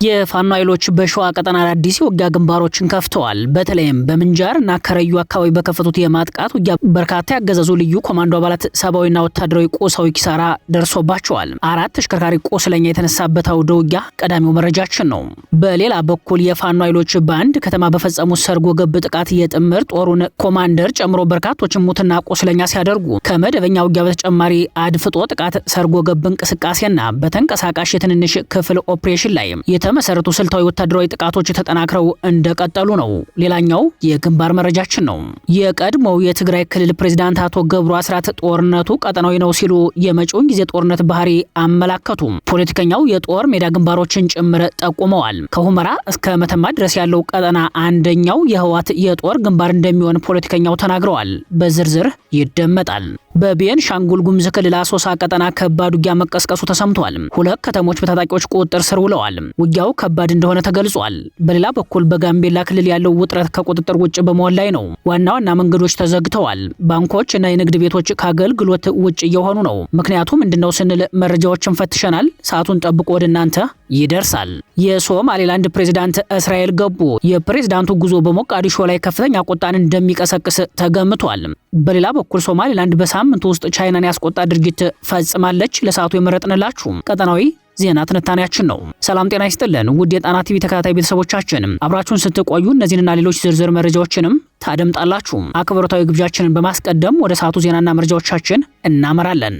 የፋኖ ኃይሎች በሸዋ ቀጠና አዲስ የውጊያ ግንባሮችን ከፍተዋል። በተለይም በምንጃር እና ከረዩ አካባቢ በከፈቱት የማጥቃት ውጊያ በርካታ ያገዛዙ ልዩ ኮማንዶ አባላት ሰብአዊና ወታደራዊ ቁሳዊ ኪሳራ ደርሶባቸዋል። 4 ተሽከርካሪ ቁስለኛ የተነሳበት አውደ ውጊያ ቀዳሚው መረጃችን ነው። በሌላ በኩል የፋኖ ኃይሎች በአንድ ከተማ በፈጸሙት ሰርጎ ገብ ጥቃት የጥምር ጦሩን ኮማንደር ጨምሮ በርካቶችን ሙትና ቁስለኛ ሲያደርጉ ከመደበኛ ውጊያ በተጨማሪ አድፍጦ ጥቃት፣ ሰርጎ ገብ እንቅስቃሴና በተንቀሳቃሽ የትንንሽ ክፍል ኦፕሬሽን ላይ የተመሰረቱ ስልታዊ ወታደራዊ ጥቃቶች ተጠናክረው እንደቀጠሉ ነው። ሌላኛው የግንባር መረጃችን ነው። የቀድሞው የትግራይ ክልል ፕሬዝዳንት አቶ ገብሩ አስራት ጦርነቱ ቀጠናዊ ነው ሲሉ የመጪውን ጊዜ ጦርነት ባህሪ አመላከቱ። ፖለቲከኛው የጦር ሜዳ ግንባሮችን ጭምር ጠቁመዋል። ከሁመራ እስከ መተማ ድረስ ያለው ቀጠና አንደኛው የህወሓት የጦር ግንባር እንደሚሆን ፖለቲከኛው ተናግረዋል። በዝርዝር ይደመጣል። በቤንሻንጉል ጉሙዝ ክልል አሶሳ ቀጠና ከባድ ውጊያ መቀስቀሱ ተሰምቷል። 2 ከተሞች በታጣቂዎች ቁጥጥር ስር ውለዋል። ውጊያው ከባድ እንደሆነ ተገልጿል። በሌላ በኩል በጋምቤላ ክልል ያለው ውጥረት ከቁጥጥር ውጭ በመሆን ላይ ነው። ዋና ዋና መንገዶች ተዘግተዋል። ባንኮች እና የንግድ ቤቶች ከአገልግሎት ውጭ እየሆኑ ነው። ምክንያቱ ምንድነው ስንል መረጃዎችን ፈትሸናል። ሰዓቱን ጠብቆ ወደ እናንተ ይደርሳል። የሶማሌላንድ ፕሬዝዳንት እስራኤል ገቡ። የፕሬዝዳንቱ ጉዞ በሞቃዲሾ ላይ ከፍተኛ ቁጣን እንደሚቀሰቅስ ተገምቷል። በሌላ በኩል ሶማሌላንድ በሳምንቱ ውስጥ ቻይናን ያስቆጣ ድርጊት ፈጽማለች። ለሰዓቱ የመረጥንላችሁ ቀጠናዊ ዜና ትንታኔያችን ነው። ሰላም ጤና ይስጥልን ውድ የጣና ቲቪ ተከታታይ ቤተሰቦቻችን፣ አብራችሁን ስትቆዩ እነዚህንና ሌሎች ዝርዝር መረጃዎችንም ታደምጣላችሁ። አክብሮታዊ ግብዣችንን በማስቀደም ወደ ሰዓቱ ዜናና መረጃዎቻችን እናመራለን።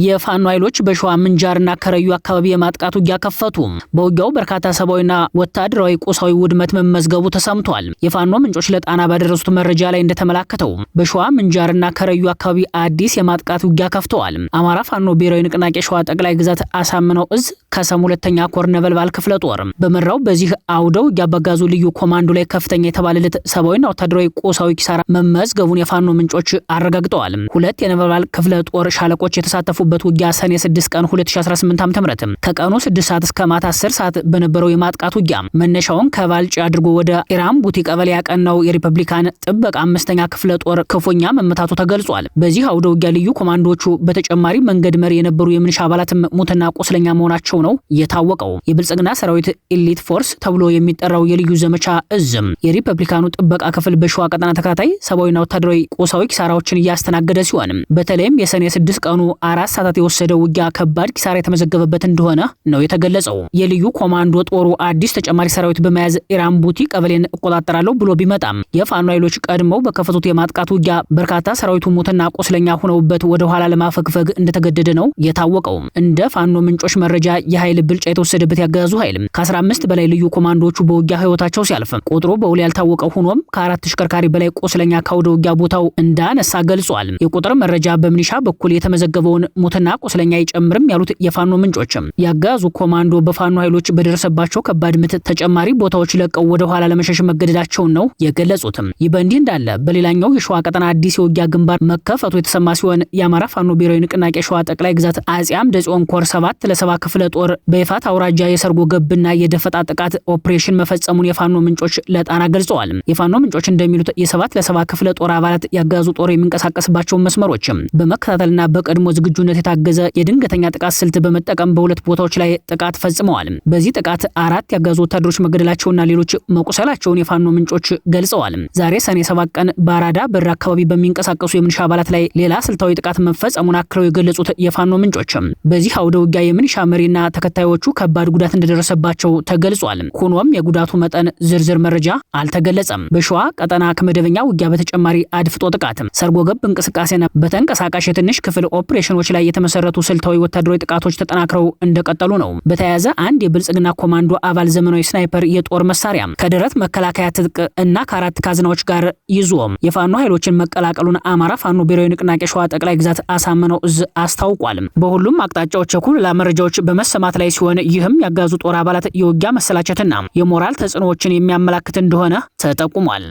የፋኖ ኃይሎች በሸዋ ምንጃርና ከረዩ አካባቢ የማጥቃት ውጊያ ከፈቱ። በውጊያው በርካታ ሰብአዊና ወታደራዊ ቁሳዊ ውድመት መመዝገቡ ተሰምቷል። የፋኖ ምንጮች ለጣና ባደረሱት መረጃ ላይ እንደተመላከተው በሸዋ ምንጃርና ከረዩ አካባቢ አዲስ የማጥቃት ውጊያ ከፍተዋል። አማራ ፋኖ ብሔራዊ ንቅናቄ ሸዋ ጠቅላይ ግዛት አሳምነው እዝ ከሰም 2ኛ ኮር ነበልባል ክፍለ ጦር በመራው በዚህ አውደ ውጊያ በጋዙ ልዩ ኮማንዶ ላይ ከፍተኛ የተባለለት ሰብአዊና ወታደራዊ ቁሳዊ ኪሳራ መመዝገቡን የፋኖ ምንጮች አረጋግጠዋል። 2 የነበልባል ክፍለ ጦር ሻለቆች የተሳተፉ ውጊያ ሰኔ 6 ቀን 2018 ዓ.ም ከቀኑ 6 ሰዓት እስከ ማታ 10 ሰዓት በነበረው የማጥቃት ውጊያ መነሻውን ከባልጭ አድርጎ ወደ ኢራም ቡቲ ቀበሌ ያቀናው የሪፐብሊካን ጥበቃ 5ኛ ክፍለ ጦር ክፉኛ መመታቱ ተገልጿል። በዚህ አውደ ውጊያ ልዩ ኮማንዶቹ በተጨማሪ መንገድ መሪ የነበሩ የምንሻ አባላትም ሙትና ቁስለኛ መሆናቸው ነው የታወቀው። የብልጽግና ሰራዊት ኤሊት ፎርስ ተብሎ የሚጠራው የልዩ ዘመቻ እዝም የሪፐብሊካኑ ጥበቃ ክፍል በሸዋ ቀጠና ተከታታይ ሰብአዊና ወታደራዊ ቁሳዊ ኪሳራዎችን እያስተናገደ ሲሆን በተለይም የሰኔ 6 ቀኑ 4 ሰዓታት የወሰደው ውጊያ ከባድ ኪሳራ የተመዘገበበት እንደሆነ ነው የተገለጸው። የልዩ ኮማንዶ ጦሩ አዲስ ተጨማሪ ሰራዊት በመያዝ ኢራም ቡቲ ቀበሌን እቆጣጠራለሁ ብሎ ቢመጣም የፋኖ ኃይሎች ቀድመው በከፈቱት የማጥቃት ውጊያ በርካታ ሰራዊቱ ሙትና ቁስለኛ ሆነውበት ወደ ኋላ ለማፈግፈግ እንደተገደደ ነው የታወቀው። እንደ ፋኖ ምንጮች መረጃ የኃይል ብልጫ የተወሰደበት ያገዛዙ ኃይል ከ15 በላይ ልዩ ኮማንዶዎቹ በውጊያ ህይወታቸው ሲያልፍ ቁጥሩ በውል ያልታወቀ ሆኖም ከ4 ተሽከርካሪ በላይ ቁስለኛ ካውደ ውጊያ ቦታው እንዳነሳ ገልጿል። የቁጥር መረጃ በምኒሻ በኩል የተመዘገበውን ሙትና ቁስለኛ አይጨምርም ያሉት የፋኖ ምንጮችም ያጋዙ ኮማንዶ በፋኖ ኃይሎች በደረሰባቸው ከባድ ምት ተጨማሪ ቦታዎች ለቀው ወደ ኋላ ለመሸሽ መገደዳቸውን ነው የገለጹትም። ይህ በእንዲህ እንዳለ በሌላኛው የሸዋ ቀጠና አዲስ የውጊያ ግንባር መከፈቱ የተሰማ ሲሆን የአማራ ፋኖ ብሔራዊ ንቅናቄ ሸዋ ጠቅላይ ግዛት አጼ አምደ ጽዮን ኮር 7 ለ7 ክፍለ ጦር በይፋት አውራጃ የሰርጎ ገብና የደፈጣ ጥቃት ኦፕሬሽን መፈጸሙን የፋኖ ምንጮች ለጣና ገልጸዋል። የፋኖ ምንጮች እንደሚሉት የ7 ለ7 ክፍለ ጦር አባላት ያጋዙ ጦር የሚንቀሳቀስባቸው መስመሮችም በመከታተልና በቀድሞ ዝግጁነት የታገዘ የድንገተኛ ጥቃት ስልት በመጠቀም በ2 ቦታዎች ላይ ጥቃት ፈጽመዋል። በዚህ ጥቃት 4 ያጋዙ ወታደሮች መገደላቸውና ሌሎች መቁሰላቸውን የፋኖ ምንጮች ገልጸዋል። ዛሬ ሰኔ 7 ቀን በአራዳ በር አካባቢ በሚንቀሳቀሱ የምንሻ አባላት ላይ ሌላ ስልታዊ ጥቃት መፈጸሙን አክለው የገለጹት የፋኖ ምንጮች በዚህ አውደ ውጊያ የምንሻ መሪና ተከታዮቹ ከባድ ጉዳት እንደደረሰባቸው ተገልጿል። ሆኖም የጉዳቱ መጠን ዝርዝር መረጃ አልተገለጸም። በሸዋ ቀጠና ከመደበኛ ውጊያ በተጨማሪ አድፍጦ ጥቃት፣ ሰርጎ ገብ እንቅስቃሴና በተንቀሳቃሽ የትንሽ ክፍል ኦፕሬሽኖች ላይ የተመሰረቱ ስልታዊ ወታደራዊ ጥቃቶች ተጠናክረው እንደቀጠሉ ነው። በተያያዘ አንድ የብልጽግና ኮማንዶ አባል ዘመናዊ ስናይፐር የጦር መሳሪያ ከደረት መከላከያ ትጥቅ እና ከ4 ካዝናዎች ጋር ይዞ የፋኖ ኃይሎችን መቀላቀሉን አማራ ፋኖ ብሔራዊ ንቅናቄ ሸዋ ጠቅላይ ግዛት አሳምነው እዝ አስታውቋል። በሁሉም አቅጣጫዎች የኩልላ መረጃዎች በመሰማት ላይ ሲሆን ይህም ያጋዙ ጦር አባላት የውጊያ መሰላቸትና የሞራል ተጽዕኖዎችን የሚያመላክት እንደሆነ ተጠቁሟል።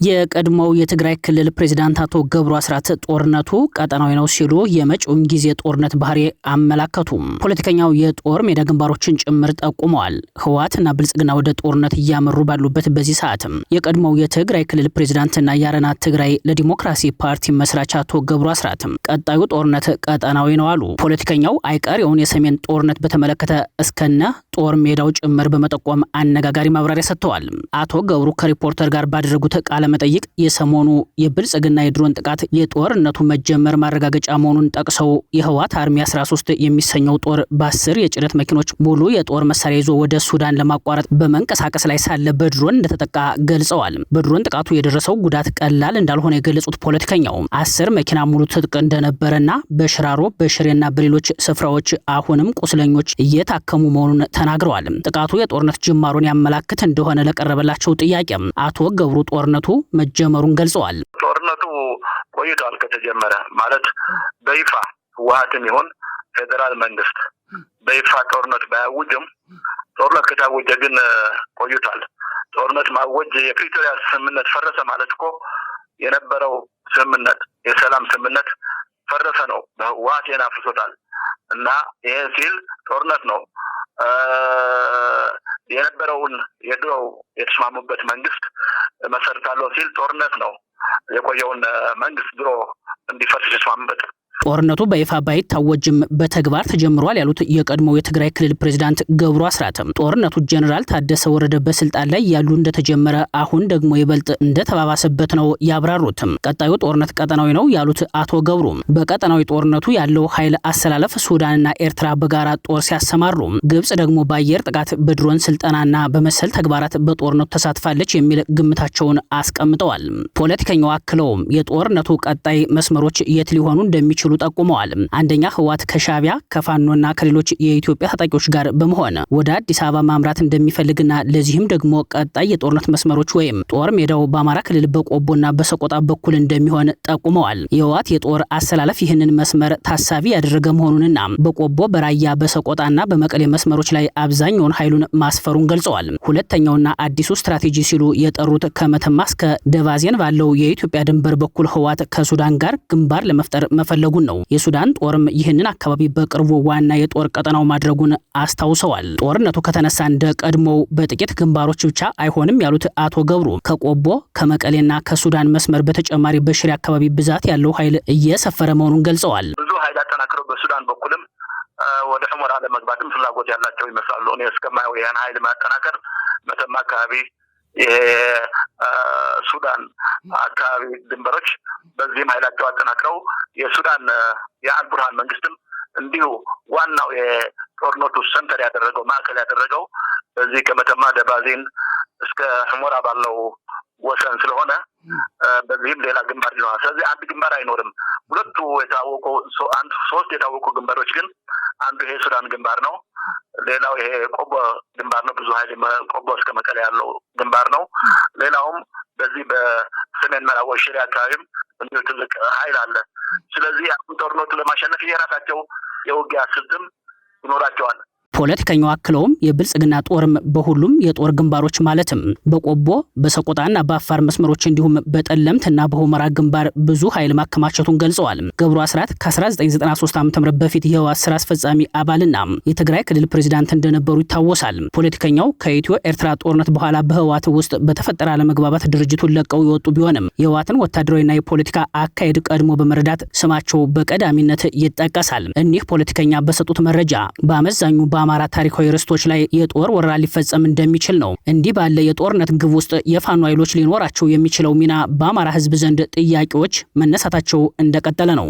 የቀድሞው የትግራይ ክልል ፕሬዝዳንት አቶ ገብሩ አስራት ጦርነቱ ቀጠናዊ ነው ሲሉ የመጪውን ጊዜ ጦርነት ባህሪ አመላከቱ። ፖለቲከኛው የጦር ሜዳ ግንባሮችን ጭምር ጠቁመዋል። ህወሓትና ብልጽግና ወደ ጦርነት እያመሩ ባሉበት በዚህ ሰዓት የቀድሞው የትግራይ ክልል ፕሬዝዳንትና የአረና ትግራይ ለዲሞክራሲ ፓርቲ መስራች አቶ ገብሩ አስራት ቀጣዩ ጦርነት ቀጠናዊ ነው አሉ። ፖለቲከኛው አይቀሬውን የሰሜን ጦርነት በተመለከተ እስከነ ጦር ሜዳው ጭምር በመጠቆም አነጋጋሪ ማብራሪያ ሰጥተዋል። አቶ ገብሩ ከሪፖርተር ጋር ባደረጉት ቃለ መጠይቅ የሰሞኑ የብልጽግና የድሮን ጥቃት የጦርነቱ መጀመር ማረጋገጫ መሆኑን ጠቅሰው የህወሓት አርሚ 13 የሚሰኘው ጦር በ10 የጭነት መኪኖች ሙሉ የጦር መሳሪያ ይዞ ወደ ሱዳን ለማቋረጥ በመንቀሳቀስ ላይ ሳለ በድሮን እንደተጠቃ ገልጸዋል። በድሮን ጥቃቱ የደረሰው ጉዳት ቀላል እንዳልሆነ የገለጹት ፖለቲከኛው 10 መኪና ሙሉ ትጥቅ እንደነበረና በሽራሮ በሽሬና በሌሎች ስፍራዎች አሁንም ቁስለኞች እየታከሙ መሆኑን ተናግረዋል። ጥቃቱ የጦርነት ጅማሮን ያመላክት እንደሆነ ለቀረበላቸው ጥያቄ አቶ ገብሩ ጦርነቱ መጀመሩን ገልጸዋል። ጦርነቱ ቆይቷል ከተጀመረ ማለት በይፋ ህወሓትም ይሁን ፌደራል መንግስት በይፋ ጦርነት ባያውጅም ጦርነት ከታወጀ ግን ቆይቷል። ጦርነት ማወጅ የፕሪቶሪያ ስምምነት ፈረሰ ማለት እኮ የነበረው ስምምነት የሰላም ስምምነት ፈረሰ ነው። በህወሓት አፍርሶታል እና ይሄ ሲል ጦርነት ነው የነበረውን የድሮው የተስማሙበት መንግስት መሰርታለሁ ሲል ጦርነት ነው የቆየውን መንግስት ድሮ እንዲፈርስ የተስማሙበት። ጦርነቱ በይፋ ባይታወጅም በተግባር ተጀምሯል ያሉት የቀድሞው የትግራይ ክልል ፕሬዝዳንት ገብሩ አስራት ጦርነቱ ጀነራል ታደሰ ወረደ በስልጣን ላይ ያሉ እንደተጀመረ አሁን ደግሞ ይበልጥ እንደተባባሰበት ነው ያብራሩት። ቀጣዩ ጦርነት ቀጠናዊ ነው ያሉት አቶ ገብሩ በቀጠናዊ ጦርነቱ ያለው ኃይል አሰላለፍ ሱዳንና ኤርትራ በጋራ ጦር ሲያሰማሩ፣ ግብጽ ደግሞ በአየር ጥቃት በድሮን ስልጠናና በመሰል ተግባራት በጦርነቱ ተሳትፋለች የሚል ግምታቸውን አስቀምጠዋል። ፖለቲከኛው አክለውም የጦርነቱ ቀጣይ መስመሮች የት ሊሆኑ እንደሚችሉ ጠቁመዋል። አንደኛ ህወሓት ከሻቢያ ከፋኖና ከሌሎች የኢትዮጵያ ታጣቂዎች ጋር በመሆን ወደ አዲስ አበባ ማምራት እንደሚፈልግና ለዚህም ደግሞ ቀጣይ የጦርነት መስመሮች ወይም ጦር ሜዳው በአማራ ክልል በቆቦና በሰቆጣ በኩል እንደሚሆን ጠቁመዋል። የህወሓት የጦር አሰላለፍ ይህንን መስመር ታሳቢ ያደረገ መሆኑንና በቆቦ በራያ በሰቆጣና በመቀሌ መስመሮች ላይ አብዛኛውን ኃይሉን ማስፈሩን ገልጸዋል። ሁለተኛውና አዲሱ ስትራቴጂ ሲሉ የጠሩት ከመተማ እስከ ደባዜን ባለው የኢትዮጵያ ድንበር በኩል ህወሓት ከሱዳን ጋር ግንባር ለመፍጠር መፈለጉ ነው። የሱዳን ጦርም ይህንን አካባቢ በቅርቡ ዋና የጦር ቀጠናው ማድረጉን አስታውሰዋል። ጦርነቱ ከተነሳ እንደ ቀድሞው በጥቂት ግንባሮች ብቻ አይሆንም ያሉት አቶ ገብሩ ከቆቦ ከመቀሌና ከሱዳን መስመር በተጨማሪ በሽሬ አካባቢ ብዛት ያለው ኃይል እየሰፈረ መሆኑን ገልጸዋል። ብዙ ኃይል አጠናክረው በሱዳን በኩልም ወደ ሁመራ ለመግባትም ፍላጎት ያላቸው ይመስላሉ። እኔ እስከማየው ያን ኃይል ማጠናከር መተማ አካባቢ የሱዳን አካባቢ ድንበሮች በዚህም ኃይላቸው አጠናክረው የሱዳን የአልቡርሃን መንግስትም እንዲሁ ዋናው የጦርነቱ ሰንተር ያደረገው ማዕከል ያደረገው በዚህ ከመተማ ደባዜን እስከ ሁመራ ባለው ወሰን ስለሆነ በዚህም ሌላ ግንባር ይኖራል። ስለዚህ አንድ ግንባር አይኖርም። ሁለቱ የታወቁ ሶስት የታወቁ ግንባሮች ግን አንዱ ይሄ ሱዳን ግንባር ነው። ሌላው ይሄ ቆቦ ግንባር ነው። ብዙ ኃይል ቆቦ እስከ መቀሌ ያለው ግንባር ነው። ሌላውም በዚህ በሰሜን ምዕራብ ሽሬ አካባቢም እንዲሁ ትልቅ ኃይል አለ። ስለዚህ ጦርነቱ ለማሸነፍ የራሳቸው የውጊያ ስልትም ይኖራቸዋል። ፖለቲከኛው አክለውም የብልጽግና ጦርም በሁሉም የጦር ግንባሮች ማለትም በቆቦ በሰቆጣና በአፋር መስመሮች እንዲሁም በጠለምትና በሁመራ ግንባር ብዙ ኃይል ማከማቸቱን ገልጸዋል። ገብሩ አስራት ከ1993 ዓ.ም በፊት የህወሓት ስራ አስፈጻሚ አባልና የትግራይ ክልል ፕሬዝዳንት እንደነበሩ ይታወሳል። ፖለቲከኛው ከኢትዮ ኤርትራ ጦርነት በኋላ በህወሓት ውስጥ በተፈጠረ አለመግባባት ድርጅቱን ለቀው የወጡ ቢሆንም የህወሓትን ወታደራዊና የፖለቲካ አካሄድ ቀድሞ በመረዳት ስማቸው በቀዳሚነት ይጠቀሳል። እኒህ ፖለቲከኛ በሰጡት መረጃ በአመዛኙ በአማራ ታሪካዊ ርስቶች ላይ የጦር ወረራ ሊፈጸም እንደሚችል ነው። እንዲህ ባለ የጦርነት ግብ ውስጥ የፋኖ ኃይሎች ሊኖራቸው የሚችለው ሚና በአማራ ህዝብ ዘንድ ጥያቄዎች መነሳታቸው እንደቀጠለ ነው።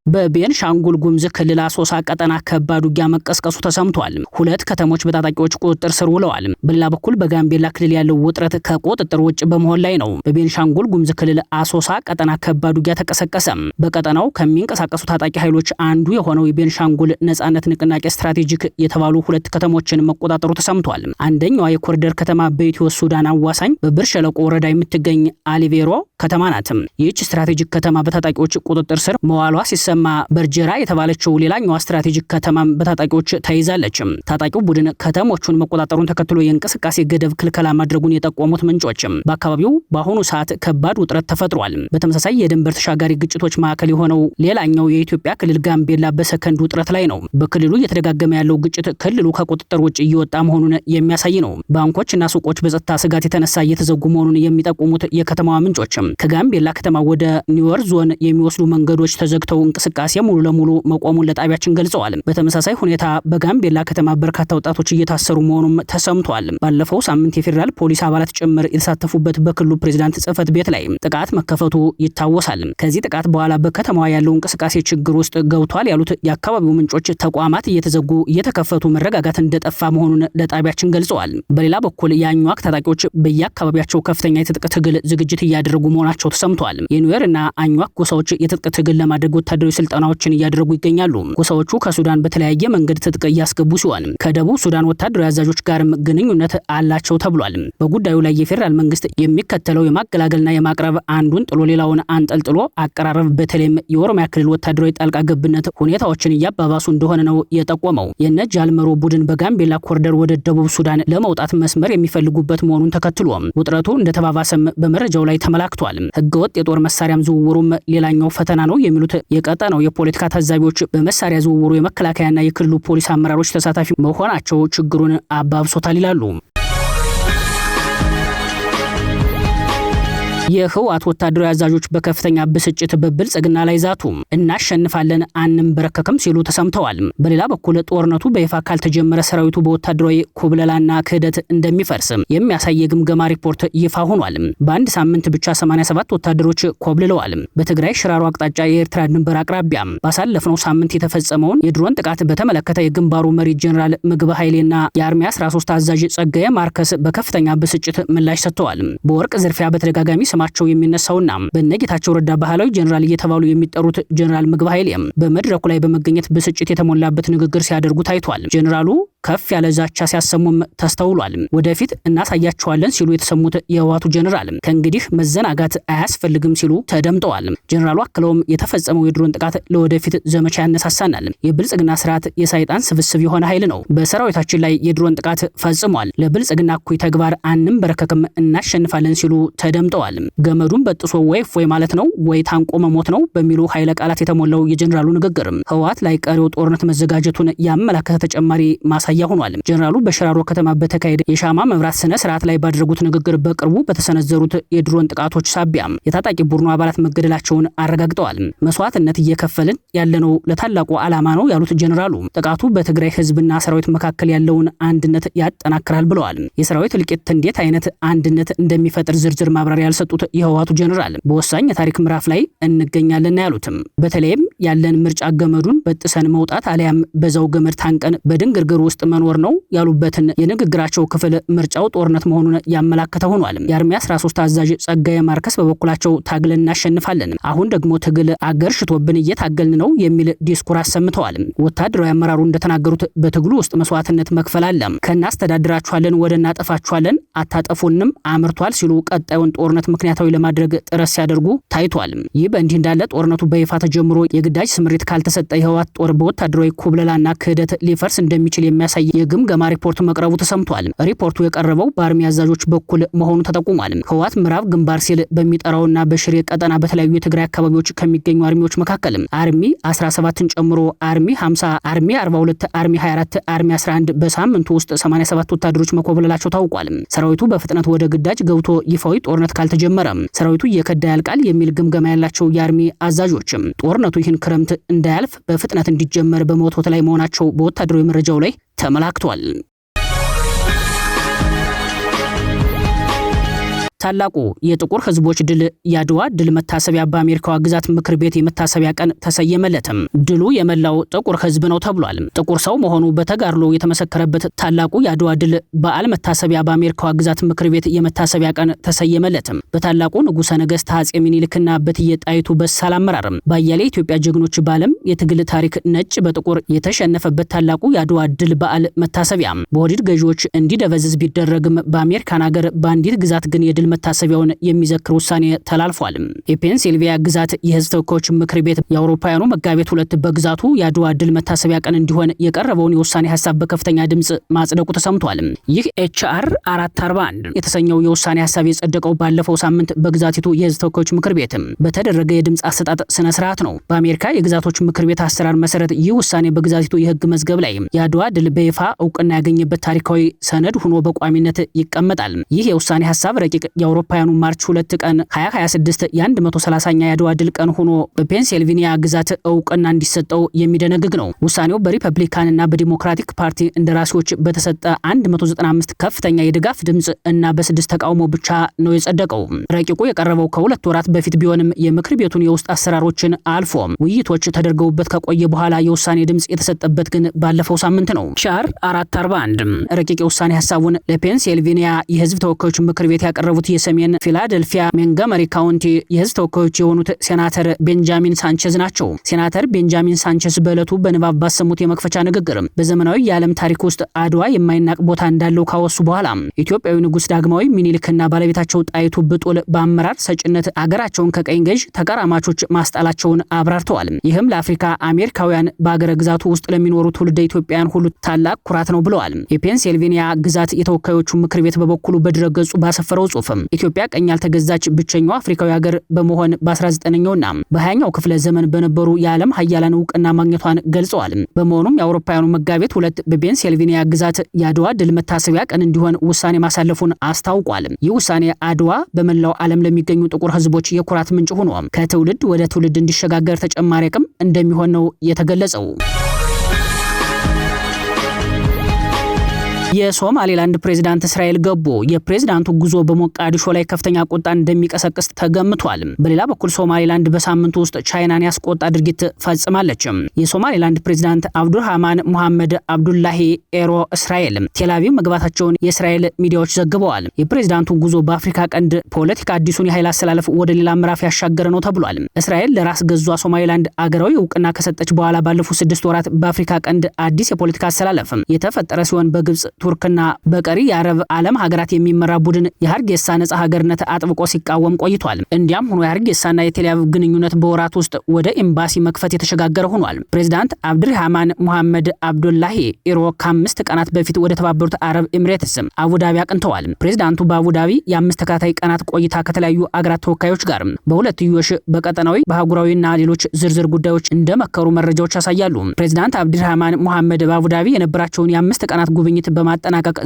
በቤንሻንጉል ጉሙዝ ክልል አሶሳ ቀጠና ከባድ ውጊያ መቀስቀሱ ተሰምቷል። ሁለት ከተሞች በታጣቂዎች ቁጥጥር ስር ውለዋል። በሌላ በኩል በጋምቤላ ክልል ያለው ውጥረት ከቁጥጥር ውጭ በመሆን ላይ ነው። በቤንሻንጉል ጉሙዝ ክልል አሶሳ ቀጠና ከባድ ውጊያ ተቀሰቀሰ። በቀጠናው ከሚንቀሳቀሱ ታጣቂ ኃይሎች አንዱ የሆነው የቤንሻንጉል ነጻነት ንቅናቄ ስትራቴጂክ የተባሉ ሁለት ከተሞችን መቆጣጠሩ ተሰምቷል። አንደኛዋ የኮሪደር ከተማ በኢትዮ ሱዳን አዋሳኝ በብር ሸለቆ ወረዳ የምትገኝ አሊቬሮ ከተማ ናት። ይህች ስትራቴጂክ ከተማ በታጣቂዎች ቁጥጥር ስር መዋሏ ሲሰማ መተማ በርጀራ የተባለችው ሌላኛው ስትራቴጂክ ከተማም በታጣቂዎች ተይዛለች። ታጣቂው ቡድን ከተሞቹን መቆጣጠሩን ተከትሎ የእንቅስቃሴ ገደብ ክልከላ ማድረጉን የጠቆሙት ምንጮች በአካባቢው በአሁኑ ሰዓት ከባድ ውጥረት ተፈጥሯል። በተመሳሳይ የድንበር ተሻጋሪ ግጭቶች ማዕከል የሆነው ሌላኛው የኢትዮጵያ ክልል ጋምቤላ በሰከንድ ውጥረት ላይ ነው። በክልሉ እየተደጋገመ ያለው ግጭት ክልሉ ከቁጥጥር ውጭ እየወጣ መሆኑን የሚያሳይ ነው። ባንኮችና ሱቆች በጸጥታ ስጋት የተነሳ እየተዘጉ መሆኑን የሚጠቁሙት የከተማዋ ምንጮች ከጋምቤላ ከተማ ወደ ኒውዮር ዞን የሚወስዱ መንገዶች ተዘግተው እንቅስቃሴ ሙሉ ለሙሉ መቆሙን ለጣቢያችን ገልጸዋል። በተመሳሳይ ሁኔታ በጋምቤላ ከተማ በርካታ ወጣቶች እየታሰሩ መሆኑም ተሰምቷል። ባለፈው ሳምንት የፌዴራል ፖሊስ አባላት ጭምር የተሳተፉበት በክልሉ ፕሬዝዳንት ጽህፈት ቤት ላይ ጥቃት መከፈቱ ይታወሳል። ከዚህ ጥቃት በኋላ በከተማዋ ያለው እንቅስቃሴ ችግር ውስጥ ገብቷል ያሉት የአካባቢው ምንጮች ተቋማት እየተዘጉ እየተከፈቱ መረጋጋት እንደጠፋ መሆኑን ለጣቢያችን ገልጸዋል። በሌላ በኩል የአኟክ ታጣቂዎች በየአካባቢያቸው ከፍተኛ የትጥቅ ትግል ዝግጅት እያደረጉ መሆናቸው ተሰምቷል። የኒውዌር እና አኟክ ጎሳዎች የትጥቅ ትግል ለማድረግ ወታደራዊ ስልጠናዎችን እያደረጉ ይገኛሉ። ጎሳዎቹ ከሱዳን በተለያየ መንገድ ትጥቅ እያስገቡ ሲሆን ከደቡብ ሱዳን ወታደራዊ አዛዦች ጋርም ግንኙነት አላቸው ተብሏል። በጉዳዩ ላይ የፌዴራል መንግስት የሚከተለው የማገላገልና የማቅረብ አንዱን ጥሎ ሌላውን አንጠልጥሎ አቀራረብ በተለይም የኦሮሚያ ክልል ወታደራዊ ጣልቃ ገብነት ሁኔታዎችን እያባባሱ እንደሆነ ነው የጠቆመው። የነ ጃልመሮ ቡድን በጋምቤላ ኮሪደር ወደ ደቡብ ሱዳን ለመውጣት መስመር የሚፈልጉበት መሆኑን ተከትሎ ውጥረቱ እንደተባባሰም በመረጃው ላይ ተመላክቷል። ህገወጥ የጦር መሳሪያም ዝውውሩም ሌላኛው ፈተና ነው የሚሉት የቀጠናው የፖለቲካ ታዛቢዎች በመሳሪያ ዝውውሩ የመከላከያና የክልሉ ፖሊስ አመራሮች ተሳታፊ መሆናቸው ችግሩን አባብሶታል ይላሉ። የህወሓት ወታደራዊ አዛዦች በከፍተኛ ብስጭት በብልጽግና ላይ ዛቱ። እናሸንፋለን አንንበረከክም ሲሉ ተሰምተዋል። በሌላ በኩል ጦርነቱ በይፋ ካልተጀመረ ሰራዊቱ በወታደራዊ ኩብለላና ክህደት እንደሚፈርስ የሚያሳይ የግምገማ ሪፖርት ይፋ ሆኗል። በአንድ ሳምንት ብቻ 87 ወታደሮች ኮብልለዋል። በትግራይ ሽራሮ አቅጣጫ የኤርትራ ድንበር አቅራቢያ ባሳለፍነው ሳምንት የተፈጸመውን የድሮን ጥቃት በተመለከተ የግንባሩ መሪ ጀነራል ምግብ ኃይሌና የአርሚ 13 አዛዥ ጸጋዬ ማርከስ በከፍተኛ ብስጭት ምላሽ ሰጥተዋል። በወርቅ ዝርፊያ በተደጋጋሚ ስማቸው የሚነሳውና በነጌታቸው ረዳ ባህላዊ ጀነራል እየተባሉ የሚጠሩት ጀነራል ምግብ ኃይሌ በመድረኩ ላይ በመገኘት ብስጭት የተሞላበት ንግግር ሲያደርጉ ታይቷል። ጀነራሉ ከፍ ያለ ዛቻ ሲያሰሙም ተስተውሏል። ወደፊት እናሳያቸዋለን ሲሉ የተሰሙት የህወሓቱ ጀነራል ከእንግዲህ መዘናጋት አያስፈልግም ሲሉ ተደምጠዋል። ጀነራሉ አክለውም የተፈጸመው የድሮን ጥቃት ለወደፊት ዘመቻ ያነሳሳናል። የብልጽግና ስርዓት የሰይጣን ስብስብ የሆነ ኃይል ነው። በሰራዊታችን ላይ የድሮን ጥቃት ፈጽሟል። ለብልጽግና እኩይ ተግባር አንንበረከክም፣ እናሸንፋለን ሲሉ ተደምጠዋል። ገመዱን በጥሶ ወይ ፎይ ማለት ነው ወይ ታንቆ መሞት ነው በሚሉ ኃይለ ቃላት የተሞላው የጀነራሉ ንግግር ህወሓት ላይ ቀሪው ጦርነት መዘጋጀቱን ያመላከተ ተጨማሪ ማሳያ ሆኗል። ጀነራሉ በሽራሮ ከተማ በተካሄደ የሻማ መብራት ስነ ስርዓት ላይ ባደረጉት ንግግር በቅርቡ በተሰነዘሩት የድሮን ጥቃቶች ሳቢያ የታጣቂ ቡድኑ አባላት መገደላቸውን አረጋግጠዋል። መስዋዕትነት እየከፈልን ያለነው ለታላቁ ዓላማ ነው ያሉት ጀነራሉ ጥቃቱ በትግራይ ህዝብና ሰራዊት መካከል ያለውን አንድነት ያጠናክራል ብለዋል። የሰራዊት እልቂት እንዴት አይነት አንድነት እንደሚፈጥር ዝርዝር ማብራሪያ ያልሰጡት የህወሓቱ ጀነራል በወሳኝ የታሪክ ምዕራፍ ላይ እንገኛለን ያሉትም በተለይም ያለን ምርጫ ገመዱን በጥሰን መውጣት አሊያም በዛው ገመድ ታንቀን በድንግርግር ውስጥ መኖር ነው ያሉበትን የንግግራቸው ክፍል ምርጫው ጦርነት መሆኑን ያመላከተ ሆኗል። የአርሚ 13 አዛዥ ጸጋዬ ማርከስ በበኩላቸው ታግለን እናሸንፋለን፣ አሁን ደግሞ ትግል አገር ሽቶብን እየታገልን ነው የሚል ዲስኩር አሰምተዋል። ወታደራዊ አመራሩ እንደተናገሩት በትግሉ ውስጥ መስዋዕትነት መክፈል አለ። ከናስተዳድራችኋለን ወደ እናጠፋችኋለን፣ አታጠፉንም አምርቷል ሲሉ ቀጣዩን ጦርነት ምክንያታዊ ለማድረግ ጥረት ሲያደርጉ ታይቷል። ይህ በእንዲህ እንዳለ ጦርነቱ በይፋ ተጀምሮ የግዳጅ ስምሪት ካልተሰጠ የህወሓት ጦር በወታደራዊ ኩብለላና ክህደት ሊፈርስ እንደሚችል የሚያሳይ የግምገማ ሪፖርት መቅረቡ ተሰምቷል። ሪፖርቱ የቀረበው በአርሚ አዛዦች በኩል መሆኑ ተጠቁሟል። ህወሓት ምዕራብ ግንባር ሲል በሚጠራውና በሽሬ ቀጠና በተለያዩ የትግራይ አካባቢዎች ከሚገኙ አርሚዎች መካከል አርሚ 17ን ጨምሮ አርሚ 50፣ አርሚ 42፣ አርሚ 24፣ አርሚ 11 በሳምንቱ ውስጥ 87 ወታደሮች መኮብለላቸው ታውቋል። ሰራዊቱ በፍጥነት ወደ ግዳጅ ገብቶ ይፋዊ ጦርነት ካልተጀመረ ሰራዊቱ እየከዳ ያልቃል የሚል ግምገማ ያላቸው የአርሚ አዛዦችም ጦርነቱ ይህን ክረምት እንዳያልፍ በፍጥነት እንዲጀመር በመወትወት ላይ መሆናቸው በወታደራዊ መረጃው ላይ ተመላክቷል። ታላቁ የጥቁር ህዝቦች ድል የአድዋ ድል መታሰቢያ በአሜሪካዋ ግዛት ምክር ቤት የመታሰቢያ ቀን ተሰየመለትም። ድሉ የመላው ጥቁር ህዝብ ነው ተብሏል። ጥቁር ሰው መሆኑ በተጋድሎ የተመሰከረበት ታላቁ የአድዋ ድል በዓል መታሰቢያ በአሜሪካዋ ግዛት ምክር ቤት የመታሰቢያ ቀን ተሰየመለትም። በታላቁ ንጉሠ ነገሥት አፄ ሚኒልክና በእቴጌ ጣይቱ በሳል አመራር በአያሌ ኢትዮጵያ ጀግኖች በዓለም የትግል ታሪክ ነጭ በጥቁር የተሸነፈበት ታላቁ የአድዋ ድል በዓል መታሰቢያ በወዲድ ገዢዎች እንዲደበዝዝ ቢደረግም በአሜሪካን ሀገር በአንዲት ግዛት ግን የድል ድል መታሰቢያውን የሚዘክር ውሳኔ ተላልፏል። የፔንሲልቬኒያ ግዛት የህዝብ ተወካዮች ምክር ቤት የአውሮፓውያኑ መጋቢት 2 በግዛቱ የአድዋ ድል መታሰቢያ ቀን እንዲሆን የቀረበውን የውሳኔ ሐሳብ በከፍተኛ ድምጽ ማጽደቁ ተሰምቷል። ይህ HR 441 የተሰኘው የውሳኔ ሐሳብ የጸደቀው ባለፈው ሳምንት በግዛቲቱ የህዝብ ተወካዮች ምክር ቤት በተደረገ የድምጽ አሰጣጥ ስነ ስርዓት ነው። በአሜሪካ የግዛቶች ምክር ቤት አሰራር መሰረት ይህ ውሳኔ በግዛቲቱ የህግ መዝገብ ላይ የአድዋ ድል በይፋ እውቅና ያገኘበት ታሪካዊ ሰነድ ሆኖ በቋሚነት ይቀመጣል። ይህ የውሳኔ ሐሳብ ረቂቅ የአውሮፓውያኑ ማርች 2 ቀን 2026 የ130ኛ የአድዋ ድል ቀን ሆኖ በፔንሲልቬኒያ ግዛት እውቅና እንዲሰጠው የሚደነግግ ነው። ውሳኔው በሪፐብሊካንና በዲሞክራቲክ ፓርቲ እንደራሴዎች በተሰጠ 195 ከፍተኛ የድጋፍ ድምጽ እና በ6 ተቃውሞ ብቻ ነው የጸደቀው። ረቂቁ የቀረበው ከሁለት ወራት በፊት ቢሆንም የምክር ቤቱን የውስጥ አሰራሮችን አልፎ ውይይቶች ተደርገውበት ከቆየ በኋላ የውሳኔ ድምጽ የተሰጠበት ግን ባለፈው ሳምንት ነው። HR 441 ረቂቅ የውሳኔ ሐሳቡን ለፔንሲልቬኒያ የህዝብ ተወካዮች ምክር ቤት ያቀረቡት የሰሜን ፊላደልፊያ ሞንትጎመሪ ካውንቲ የህዝብ ተወካዮች የሆኑት ሴናተር ቤንጃሚን ሳንቼዝ ናቸው። ሴናተር ቤንጃሚን ሳንቼዝ በዕለቱ በንባብ ባሰሙት የመክፈቻ ንግግር በዘመናዊ የዓለም ታሪክ ውስጥ አድዋ የማይናቅ ቦታ እንዳለው ካወሱ በኋላ ኢትዮጵያዊ ንጉስ ዳግማዊ ሚኒሊክና ባለቤታቸው ጣይቱ ብጡል በአመራር ሰጭነት አገራቸውን ከቀኝ ገዥ ተቀራማቾች ማስጣላቸውን አብራርተዋል። ይህም ለአፍሪካ አሜሪካውያን በአገረ ግዛቱ ውስጥ ለሚኖሩ ትውልደ ኢትዮጵያውያን ሁሉ ታላቅ ኩራት ነው ብለዋል። የፔንሲልቬኒያ ግዛት የተወካዮቹ ምክር ቤት በበኩሉ በድረገጹ ባሰፈረው ጽሑፍ ኢትዮጵያ ቀኝ ያልተገዛች ብቸኛው አፍሪካዊ ሀገር በመሆን በ19ኛውና በ20ኛው ክፍለ ዘመን በነበሩ የዓለም ሀያላን እውቅና ማግኘቷን ገልጸዋል። በመሆኑም የአውሮፓውያኑ መጋቢት 2 በፔንሲልቬኒያ ግዛት የአድዋ ድል መታሰቢያ ቀን እንዲሆን ውሳኔ ማሳለፉን አስታውቋል። ይህ ውሳኔ አድዋ በመላው ዓለም ለሚገኙ ጥቁር ህዝቦች የኩራት ምንጭ ሆኖ ከትውልድ ወደ ትውልድ እንዲሸጋገር ተጨማሪ አቅም እንደሚሆን ነው የተገለጸው። የሶማሌላንድ ፕሬዝዳንት እስራኤል ገቡ። የፕሬዝዳንቱ ጉዞ በሞቃዲሾ ላይ ከፍተኛ ቁጣ እንደሚቀሰቅስ ተገምቷል። በሌላ በኩል ሶማሌላንድ በሳምንቱ ውስጥ ቻይናን ያስቆጣ ድርጊት ፈጽማለች። የሶማሌላንድ ፕሬዝዳንት አብዱርሃማን ሙሐመድ አብዱላሂ ኤሮ እስራኤል ቴልአቪቭ መግባታቸውን የእስራኤል ሚዲያዎች ዘግበዋል። የፕሬዝዳንቱ ጉዞ በአፍሪካ ቀንድ ፖለቲካ አዲሱን የኃይል አሰላለፍ ወደ ሌላ ምዕራፍ ያሻገረ ነው ተብሏል። እስራኤል ለራስ ገዟ ሶማሌላንድ አገራዊ እውቅና ከሰጠች በኋላ ባለፉት 6 ወራት በአፍሪካ ቀንድ አዲስ የፖለቲካ አሰላለፍ የተፈጠረ ሲሆን በግብጽ ቱርክና በቀሪ የአረብ ዓለም ሀገራት የሚመራ ቡድን የሀርጌሳ ነጻ ሀገርነት አጥብቆ ሲቃወም ቆይቷል። እንዲያም ሆኖ የሀርጌሳና የቴልአቪቭ ግንኙነት በወራት ውስጥ ወደ ኤምባሲ መክፈት የተሸጋገረ ሆኗል። ፕሬዝዳንት አብዱርሃማን ሙሐመድ አብዱላሂ ኢሮ ከ5 ቀናት በፊት ወደ ተባበሩት አረብ ኤሚሬትስ አቡዳቢ አቅንተዋል። ፕሬዝዳንቱ በአቡዳቢ የ5 ተከታታይ ቀናት ቆይታ ከተለያዩ አገራት ተወካዮች ጋር በሁለትዮሽ በቀጠናዊ በአህጉራዊና ሌሎች ዝርዝር ጉዳዮች እንደመከሩ መረጃዎች ያሳያሉ። ፕሬዝዳንት አብዱርሃማን ሙሐመድ በአቡዳቢ የነበራቸውን የ5 ቀናት ጉብኝት በማጠናቀቅ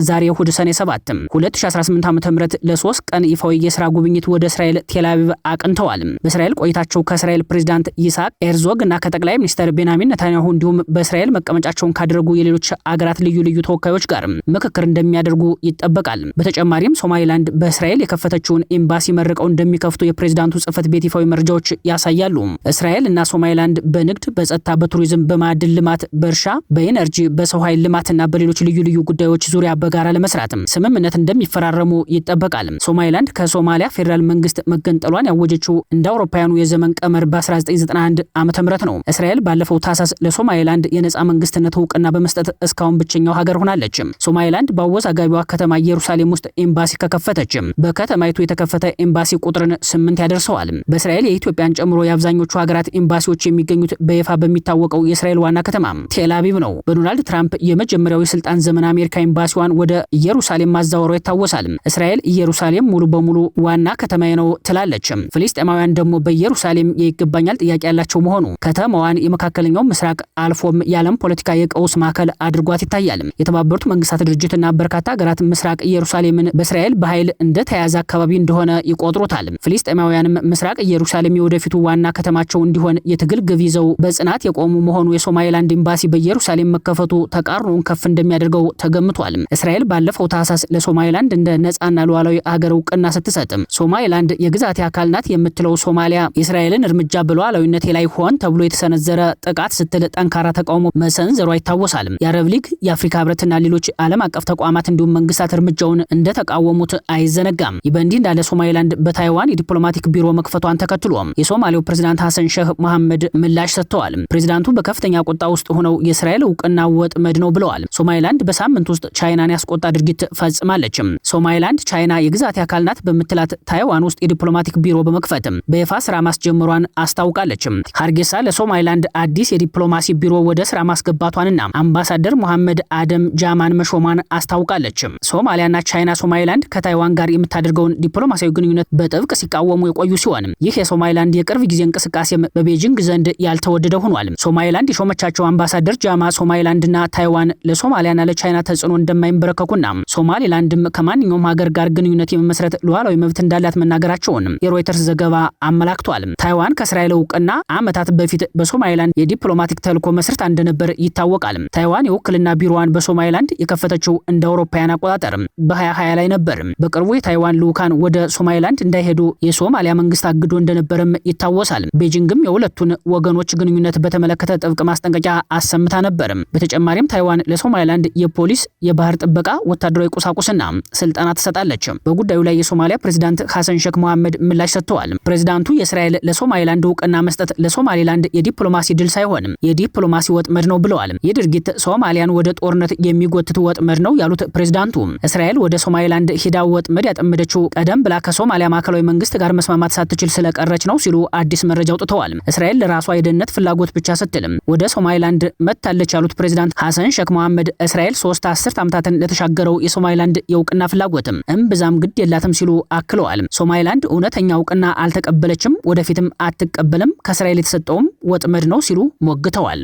ዛሬ እሁድ ሰኔ 7 2018 ዓ.ም ለ3 ቀን ይፋዊ የሥራ ጉብኝት ወደ እስራኤል ቴልአቪቭ አቅንተዋል። በእስራኤል ቆይታቸው ከእስራኤል ፕሬዝዳንት ይስሐቅ ሄርዞግ እና ከጠቅላይ ሚኒስትር ቤንያሚን ኔታንያሁ እንዲሁም በእስራኤል መቀመጫቸውን ካደረጉ የሌሎች አገራት ልዩ ልዩ ተወካዮች ጋር ምክክር እንደሚያደርጉ ይጠበቃል። በተጨማሪም ሶማሌላንድ በእስራኤል የከፈተችውን ኤምባሲ መርቀው እንደሚከፍቱ የፕሬዝዳንቱ ጽሕፈት ቤት ይፋዊ መረጃዎች ያሳያሉ። እስራኤል እና ሶማሌላንድ በንግድ፣ በጸጥታ፣ በቱሪዝም፣ በማዕድን ልማት፣ በእርሻ፣ በኢነርጂ፣ በሰው ኃይል ልማትና በሌሎች ልዩ ልዩ ጉዳዮች ዙሪያ በጋራ ለመስራት ስምምነት እንደሚፈራረሙ ይጠበቃል። ሶማሌላንድ ከሶማሊያ ፌዴራል መንግስት መገንጠሏን ያወጀችው እንደ አውሮፓውያኑ የዘመን ቀመር በ1991 ዓ.ም ነው። እስራኤል ባለፈው ታህሳስ ለሶማሌላንድ የነጻ መንግስትነት እውቅና በመስጠት እስካሁን ብቸኛው ሀገር ሆናለች። ሶማሌላንድ በአወዛጋቢዋ ከተማ ኢየሩሳሌም ውስጥ ኤምባሲ ከከፈተች በከተማይቱ የተከፈተ ኤምባሲ ቁጥርን 8 ያደርሰዋል። በእስራኤል የኢትዮጵያን ጨምሮ የአብዛኞቹ ሀገራት ኤምባሲዎች የሚገኙት በይፋ በሚታወቀው የእስራኤል ዋና ከተማ ቴልአቪቭ ነው። በዶናልድ ትራምፕ የመጀመሪያው የስልጣን ዘመን አሜሪካ ኤምባሲዋን ወደ ኢየሩሳሌም ማዛወሯ ይታወሳል። እስራኤል ኢየሩሳሌም ሙሉ በሙሉ ዋና ከተማዬ ነው ትላለች። ፍልስጤማውያን ደግሞ በኢየሩሳሌም የይገባኛል ጥያቄ ያላቸው መሆኑ ከተማዋን የመካከለኛው ምስራቅ አልፎም የዓለም ፖለቲካ የቀውስ ማዕከል አድርጓት ይታያል። የተባበሩት መንግስታት ድርጅትና በርካታ ሀገራት ምስራቅ ኢየሩሳሌምን በእስራኤል በኃይል እንደተያዘ አካባቢ እንደሆነ ይቆጥሩታል። ፍልስጤማውያንም ምስራቅ ኢየሩሳሌም የወደፊቱ ዋና ከተማቸው እንዲሆን የትግል ግብ ይዘው በጽናት የቆሙ መሆኑ የሶማሌላንድ ኤምባሲ በኢየሩሳሌም መከፈቱ ተቃርኖውን ከፍ እንደሚያደርገው ተገምቷል። እስራኤል ባለፈው ታህሳስ ለሶማሌላንድ እንደ ነጻና ሉዓላዊ ሀገር እውቅና ስትሰጥ ሶማሌላንድ የግዛቴ አካል ናት የምትለው ሶማሊያ የእስራኤልን እርምጃ በሉዓላዊነቴ ላይ ሆን ተብሎ የተሰነዘረ ጥቃት ስትል ጠንካራ ተቃውሞ መሰንዘሯ ይታወሳል። የአረብ ሊግ፣ የአፍሪካ ህብረትና ሌሎች ዓለም አቀፍ ተቋማት እንዲሁም መንግስታት እርምጃውን እንደተቃወሙት አይዘነጋም። ይህ በእንዲህ እንዳለ ሶማሌላንድ በታይዋን የዲፕሎማቲክ ቢሮ መክፈቷን ተከትሎ የሶማሌው ፕሬዝዳንት ሐሰን ሼህ መሐመድ ምላሽ ሰጥተዋል። ፕሬዝዳንቱ በከፍተኛ ቁጣ ውስጥ ሆነው የእስራኤል እውቅና ወጥመድ ነው ብለዋል። ሶማሌላንድ በሳምንት ውስጥ ውስጥ ቻይናን ያስቆጣ ድርጊት ፈጽማለች። ሶማሊላንድ ቻይና የግዛት አካል ናት በምትላት ታይዋን ውስጥ የዲፕሎማቲክ ቢሮ በመክፈት በይፋ ስራ ማስጀመሯን አስታውቃለች። ሀርጌሳ ለሶማሊላንድ አዲስ የዲፕሎማሲ ቢሮ ወደ ስራ ማስገባቷንና አምባሳደር መሐመድ አደም ጃማን መሾሟን አስታውቃለች። ሶማሊያና ቻይና ሶማሊላንድ ከታይዋን ጋር የምታደርገውን ዲፕሎማሲያዊ ግንኙነት በጥብቅ ሲቃወሙ የቆዩ ሲሆን ይህ የሶማሊላንድ የቅርብ ጊዜ እንቅስቃሴም በቤጂንግ ዘንድ ያልተወደደ ሆኗል። ሶማሊላንድ የሾመቻቸው አምባሳደር ጃማ ሶማሊላንድና ታይዋን ለሶማሊያና ለቻይና ተጽዕኖ እንደማይንበረከኩና ሶማሊላንድም ከማንኛውም ሀገር ጋር ግንኙነት የመመስረት ሉዓላዊ መብት እንዳላት መናገራቸውን የሮይተርስ ዘገባ አመላክቷል። ታይዋን ከእስራኤል እውቅና ዓመታት በፊት በሶማሊላንድ የዲፕሎማቲክ ተልዕኮ መስርታ እንደነበር ይታወቃል። ታይዋን የውክልና ቢሮዋን በሶማሊላንድ የከፈተችው እንደ አውሮፓውያን አቆጣጠር በ2020 ላይ ነበር። በቅርቡ የታይዋን ልዑካን ወደ ሶማሊላንድ እንዳይሄዱ የሶማሊያ መንግስት አግዶ እንደነበርም ይታወሳል። ቤጂንግም የሁለቱን ወገኖች ግንኙነት በተመለከተ ጥብቅ ማስጠንቀቂያ አሰምታ ነበር። በተጨማሪም ታይዋን ለሶማሊላንድ የፖሊስ፣ የባህር ጥበቃ፣ ወታደራዊ ቁሳቁስና ስልጠና ትሰጣለች። በጉዳዩ ላይ የሶማሊያ ፕሬዝዳንት ሐሰን ሼክ መሐመድ ምላሽ ሰጥተዋል። ፕሬዝዳንቱ የእስራኤል ለሶማሊላንድ እውቅና መስጠት ለሶማሊላንድ የዲፕሎማሲ ድል ሳይሆን የዲፕሎማሲ ወጥመድ ነው ብለዋል። ይህ ድርጊት ሶማሊያን ወደ ጦርነት የሚጎትት ወጥመድ ነው ያሉት ፕሬዝዳንቱ እስራኤል ወደ ሶማሊላንድ ሂዳ ወጥመድ ያጠመደችው ቀደም ብላ ከሶማሊያ ማዕከላዊ መንግስት ጋር መስማማት ሳትችል ስለቀረች ነው ሲሉ አዲስ መረጃ አውጥተዋል። እስራኤል ለራሷ የደህንነት ፍላጎት ብቻ ስትል ወደ ሶማሊላንድ መጥታለች ያሉት ፕሬዝዳንት ሐሰን ሼክ መሐመድ እስራኤል 3 አስርት ዓመታትን ለተሻገረው የሶማሊላንድ የእውቅና ፍላጎትም እምብዛም ግድ የላትም ሲሉ አክለዋል። ሶማሊላንድ እውነተኛ እውቅና አልተቀበለችም፣ ወደፊትም አትቀበልም፣ ከእስራኤል የተሰጠውም ወጥመድ ነው ሲሉ ሞግተዋል።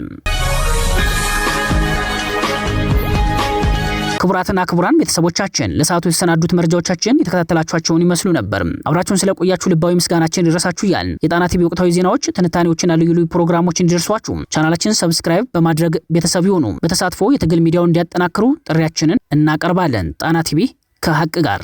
ክቡራትና ክቡራን ቤተሰቦቻችን ለሰዓቱ የተሰናዱት መረጃዎቻችን የተከታተላችኋቸውን ይመስሉ ነበር። አብራችሁን ስለቆያችሁ ልባዊ ምስጋናችን ይድረሳችሁ እያልን የጣና ቲቪ ወቅታዊ ዜናዎች፣ ትንታኔዎችና ልዩ ልዩ ፕሮግራሞች እንዲደርሷችሁ ቻናላችንን ሰብስክራይብ በማድረግ ቤተሰብ ይሁኑ። በተሳትፎ የትግል ሚዲያውን እንዲያጠናክሩ ጥሪያችንን እናቀርባለን። ጣና ቲቪ ከሀቅ ጋር